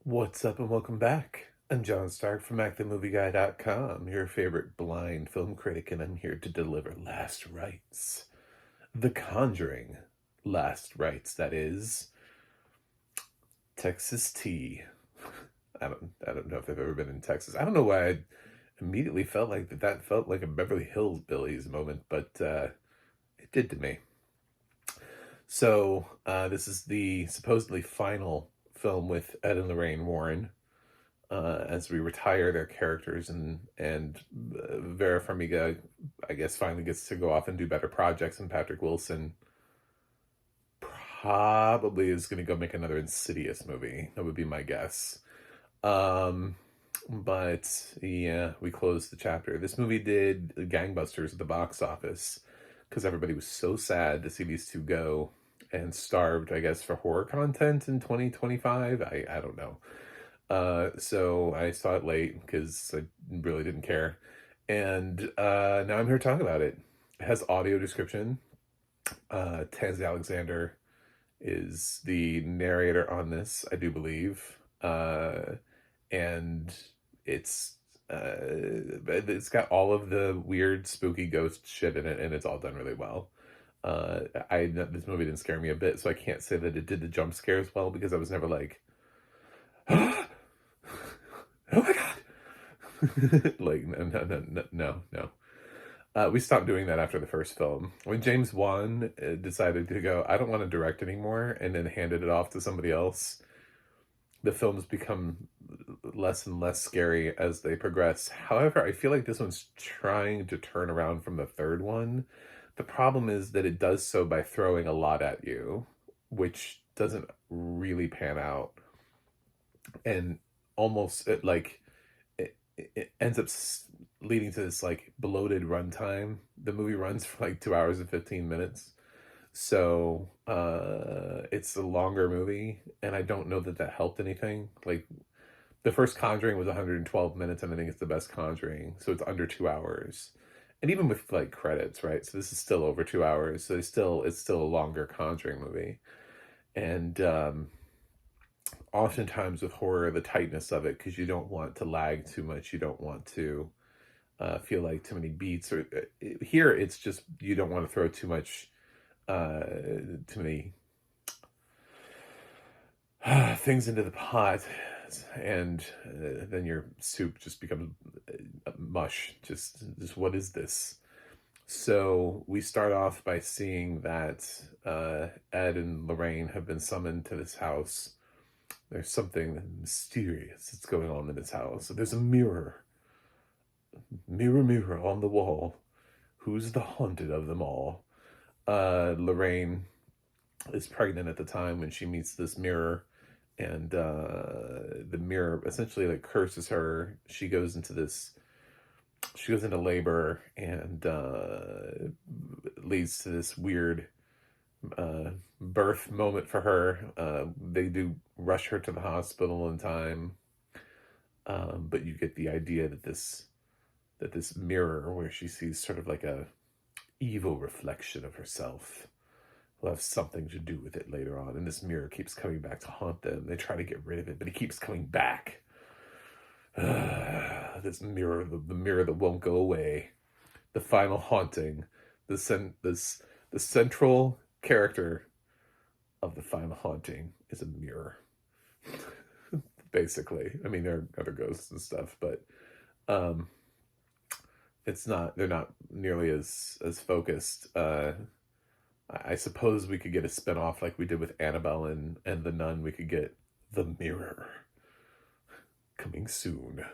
What's up and welcome back. I'm John Stark from MacTheMovieGuy.com, your favorite blind film critic, and I'm here to deliver Last Rites. The Conjuring. Last Rites, that is. Texas tea. I don't know if I've ever been in Texas. I don't know why I immediately felt like that felt like a Beverly Hills Billies moment, but it did to me. So, this is the supposedly final film with Ed and Lorraine Warren, as we retire their characters, and Vera Farmiga, I guess, finally gets to go off and do better projects, and Patrick Wilson probably is going to go make another Insidious movie. That would be my guess. Um, but yeah, we closed the chapter. This movie did gangbusters at the box office because everybody was so sad to see these two go, and starved, I guess, for horror content in 2025. I don't know. So I saw it late because I really didn't care. And now I'm here to talk about it. It has audio description. Tansy Alexander is the narrator on this, I do believe. And it's it's got all of the weird, spooky ghost shit in it, and it's all done really well. This movie didn't scare me a bit, so I can't say that it did the jump scares well because I was never like, oh my god, like no. We stopped doing that after the first film. When James Wan decided to go, I don't want to direct anymore, and then handed it off to somebody else, the films become less and less scary as they progress. However, I feel like this one's trying to turn around from the third one. The problem is that it does so by throwing a lot at you, which doesn't really pan out. And almost it ends up leading to this like bloated runtime. The movie runs for like 2 hours and 15 minutes. So it's a longer movie, and I don't know that that helped anything. Like, the first Conjuring was 112 minutes, and I think it's the best Conjuring, so it's under 2 hours. And even with like credits, right? So this is still over 2 hours. So it's still a longer Conjuring movie. And oftentimes with horror, the tightness of it, because you don't want to lag too much, you don't want to feel like too many beats, or here it's just you don't want to throw too much, too many things into the pot, and then your soup just becomes mush. Just what is this? So we start off by seeing that Ed and Lorraine have been summoned to this house. There's something mysterious that's going on in this house. There's a mirror. Mirror, mirror on the wall. Who's the haunted of them all? Lorraine is pregnant at the time when she meets this mirror, and the mirror essentially like curses her. She goes into labor, and leads to this weird birth moment for her. They do rush her to the hospital in time, but you get the idea that this mirror, where she sees sort of like a evil reflection of herself, will have something to do with it later on. And this mirror keeps coming back to haunt them. They try to get rid of it, but it keeps coming back. This mirror, the mirror that won't go away. The final haunting. The central character of the final haunting is a mirror. Basically. I mean, there are other ghosts and stuff, but they're not nearly as focused. I suppose we could get a spin-off like we did with Annabelle and The Nun. We could get The Mirror coming soon,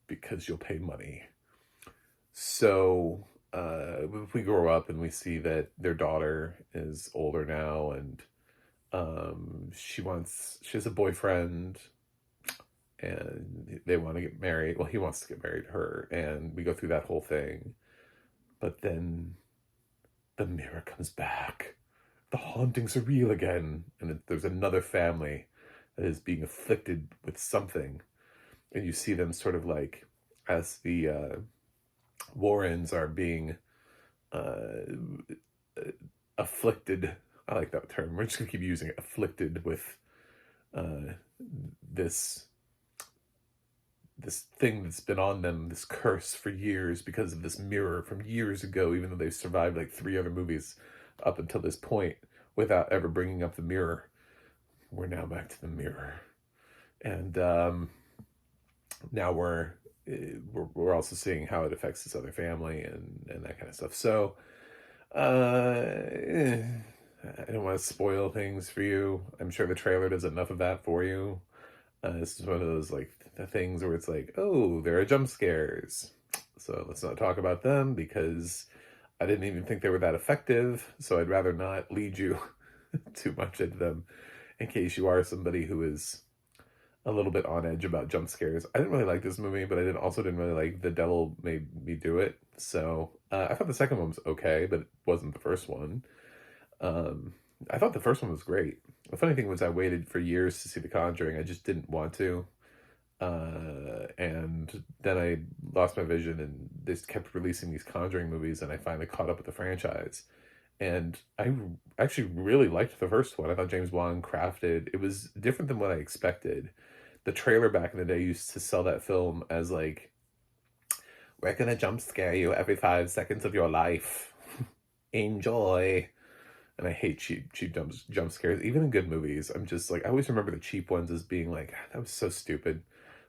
because you'll pay money. So if we grow up and we see that their daughter is older now, and she has a boyfriend, and they want to get married. Well, he wants to get married to her, and we go through that whole thing. But then the mirror comes back. The hauntings are real again, and there's another family that is being afflicted with something. And you see them sort of like, as the Warrens are being afflicted. I like that term. We're just gonna keep using it. Afflicted with this thing that's been on them, this curse for years because of this mirror from years ago, even though they've survived like 3 other movies up until this point without ever bringing up the mirror. We're now back to the mirror. And now we're also seeing how it affects his other family and that kind of stuff. So I don't want to spoil things for you. I'm sure the trailer does enough of that for you. This is one of those like the things where it's like, oh, there are jump scares. So let's not talk about them because I didn't even think they were that effective. So I'd rather not lead you too much into them in case you are somebody who is a little bit on edge about jump scares. I didn't really like this movie, but I didn't really like The Devil Made Me Do It. So I thought the second one was okay, but it wasn't the first one. I thought the first one was great. The funny thing was I waited for years to see The Conjuring. I just didn't want to. And then I lost my vision and they just kept releasing these Conjuring movies and I finally caught up with the franchise. And I actually really liked the first one. I thought James Wan crafted, it was different than what I expected. The trailer back in the day used to sell that film as like, we're gonna jump scare you every 5 seconds of your life. Enjoy. And I hate cheap jump scares, even in good movies. I'm just like, I always remember the cheap ones as being like, that was so stupid.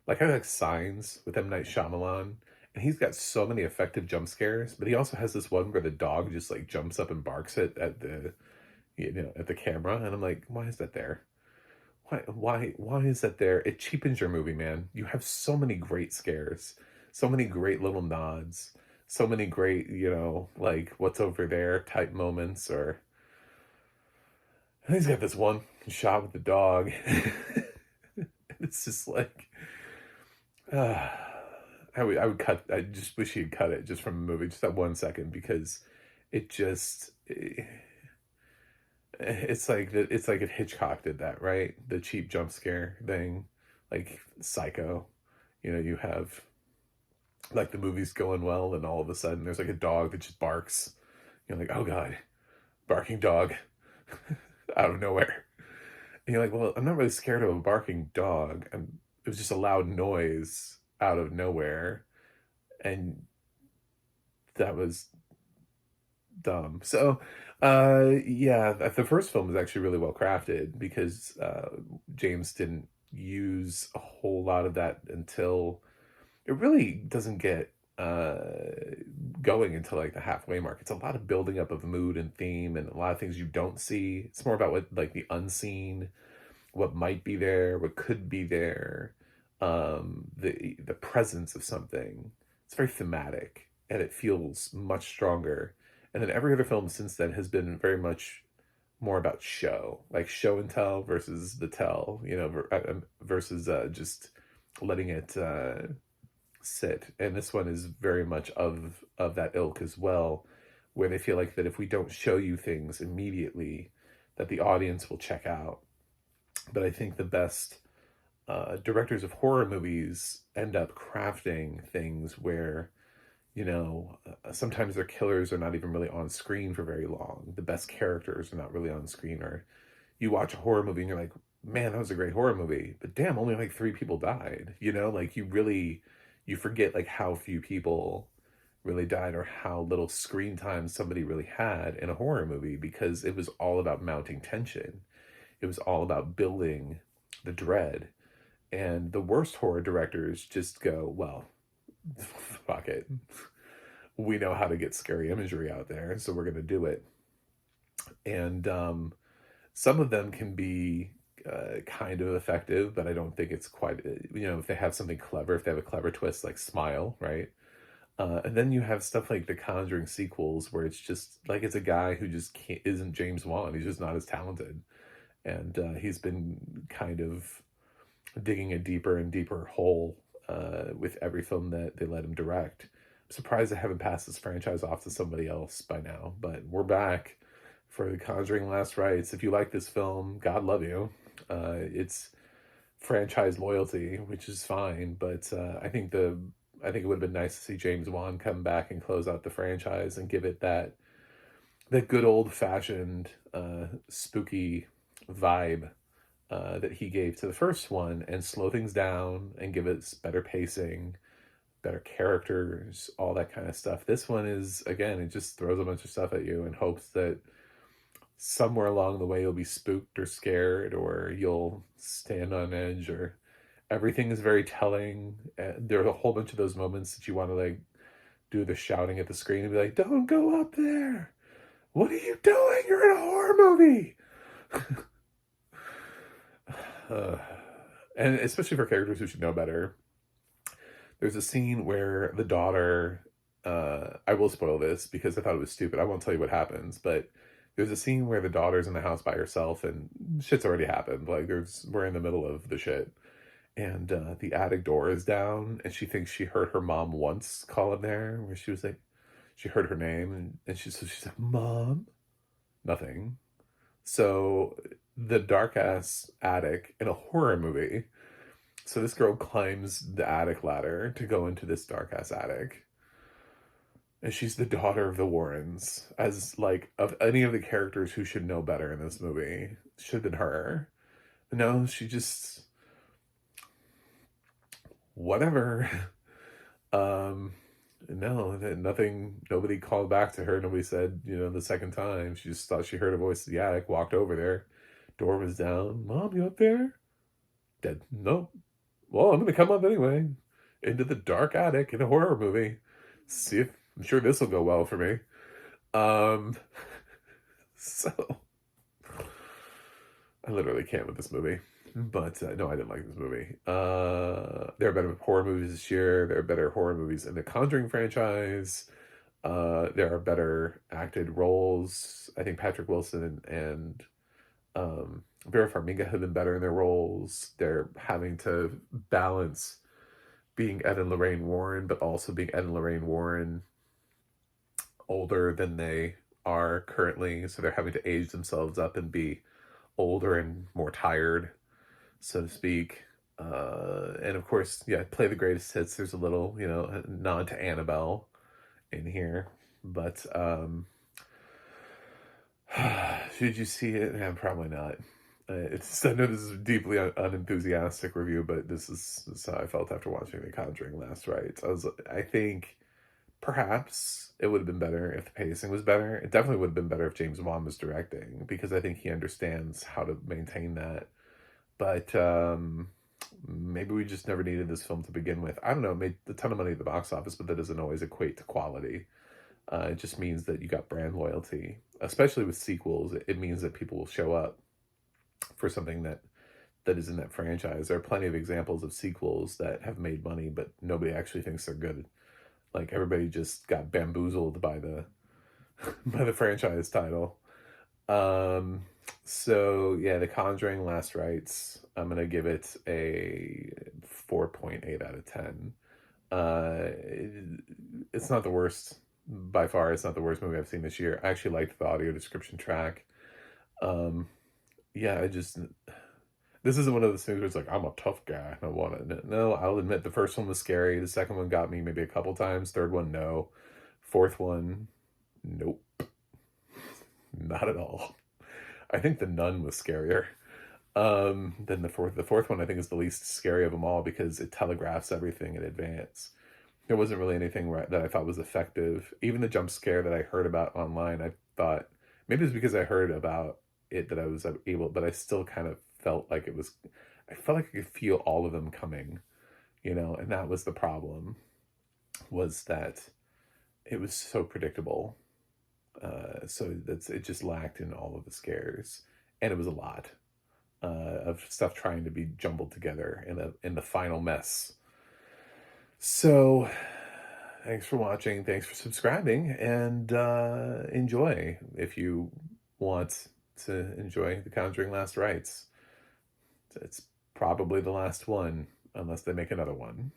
Like I like Signs with M. Night Shyamalan, and he's got so many effective jump scares, but he also has this one where the dog just like jumps up and barks at the at the camera, and I'm like, why is that there? Why is that there? It cheapens your movie, man. You have so many great scares, so many great little nods, so many great, like what's over there type moments, or he's got this one shot with the dog. It's just like, I would cut. I just wish he'd cut it just from the movie, just that 1 second, because it just, it's like if Hitchcock did that, right? The cheap jump scare thing, like Psycho. You have like the movie's going well, and all of a sudden there's like a dog that just barks. You're like, oh god, barking dog. Out of nowhere. And you're like, well, I'm not really scared of a barking dog. It was just a loud noise out of nowhere. And that was dumb. So, yeah, the first film is actually really well crafted because James didn't use a whole lot of that until it really doesn't get going until like the halfway mark. It's a lot of building up of mood and theme and a lot of things you don't see. It's more about what like the unseen, what might be there, what could be there, the presence of something. It's very thematic and it feels much stronger. And then every other film since then has been very much more about show, like show and tell versus the tell, versus just letting it sit. And this one is very much of that ilk as well, where they feel like that if we don't show you things immediately, that the audience will check out. But I think the best directors of horror movies end up crafting things where, sometimes their killers are not even really on screen for very long. The best characters are not really on screen. Or you watch a horror movie and you're like, man, that was a great horror movie. But damn, only like 3 people died. Like you forget like how few people really died or how little screen time somebody really had in a horror movie, because it was all about mounting tension. It was all about building the dread. And the worst horror directors just go, well, fuck it. We know how to get scary imagery out there, so we're going to do it. And some of them can be kind of effective, but I don't think it's quite, if they have something clever, if they have a clever twist, like Smile, right? And then you have stuff like the Conjuring sequels where it's just like it's a guy who just isn't James Wan. He's just not as talented. And he's been kind of digging a deeper and deeper hole with every film that they let him direct. I'm surprised they haven't passed this franchise off to somebody else by now, but we're back for The Conjuring Last Rites. If you like this film, God love you. It's franchise loyalty, which is fine, but I think it would have been nice to see James Wan come back and close out the franchise and give it that good old fashioned spooky vibe that he gave to the first one and slow things down and give it better pacing, better characters, all that kind of stuff. This one is, again, it just throws a bunch of stuff at you and hopes that somewhere along the way you'll be spooked or scared or you'll stand on edge, or everything is very telling. There are a whole bunch of those moments that you want to like do the shouting at the screen and be like, don't go up there. What are you doing? You're in a horror movie. uh, and especially for characters who should know better. There's a scene where the daughter, I will spoil this because I thought it was stupid. I won't tell you what happens, but there's a scene where the daughter's in the house by herself and shit's already happened. Like we're in the middle of the shit. And the attic door is down and she thinks she heard her mom once call in there where she was like, she heard her name and she's like, Mom? Nothing. So the dark ass attic in a horror movie. So this girl climbs the attic ladder to go into this dark ass attic. And she's the daughter of the Warrens. As like of any of the characters who should know better in this movie, should have been her. No, she just whatever. No, nothing, nobody called back to her. Nobody said, the second time. She just thought she heard a voice in the attic, walked over there. Door was down. Mom, you up there? Dead. Nope. Well, I'm going to come up anyway. Into the dark attic in a horror movie. See if, I'm sure this will go well for me. So, I literally can't with this movie. But no, I didn't like this movie. There are better horror movies this year. There are better horror movies in the Conjuring franchise. There are better acted roles. I think Patrick Wilson and Vera Farmiga have been better in their roles. They're having to balance being Ed and Lorraine Warren, but also being Ed and Lorraine Warren older than they are currently. So they're having to age themselves up and be older and more tired, so to speak. And of course, yeah, play the greatest hits. There's a little, a nod to Annabelle in here. But should you see it? Yeah, probably not. I know this is a deeply unenthusiastic review, but this is how I felt after watching The Conjuring last Rites. I think perhaps it would have been better if the pacing was better. It definitely would have been better if James Wan was directing, because I think he understands how to maintain that. But maybe we just never needed this film to begin with. I don't know, it made a ton of money at the box office, but that doesn't always equate to quality. It just means that you got brand loyalty. Especially with sequels, it means that people will show up for something that is in that franchise. There are plenty of examples of sequels that have made money, but nobody actually thinks they're good. Like, everybody just got bamboozled by the by the franchise title. So yeah, The Conjuring Last Rites, I'm gonna give it a 4.8 out of 10. It's not the worst by far. It's not the worst movie I've seen this year. I actually liked the audio description track. Yeah, this isn't one of those things where it's like, I'm a tough guy and I want it. No, I'll admit the first one was scary. The second one got me maybe a couple times. Third one, no. Fourth one, nope. Not at all. I think The Nun was scarier than the fourth. The fourth one, I think, is the least scary of them all because it telegraphs everything in advance. There wasn't really anything that I thought was effective. Even the jump scare that I heard about online, I thought, maybe it's because I heard about it that I was able, but I still kind of felt like I felt like I could feel all of them coming, and that was the problem, was that it was so predictable. So it just lacked in all of the scares, and it was a lot of stuff trying to be jumbled together in the final mess. So, thanks for watching, thanks for subscribing, and enjoy if you want to enjoy The Conjuring Last Rites. It's probably the last one, unless they make another one.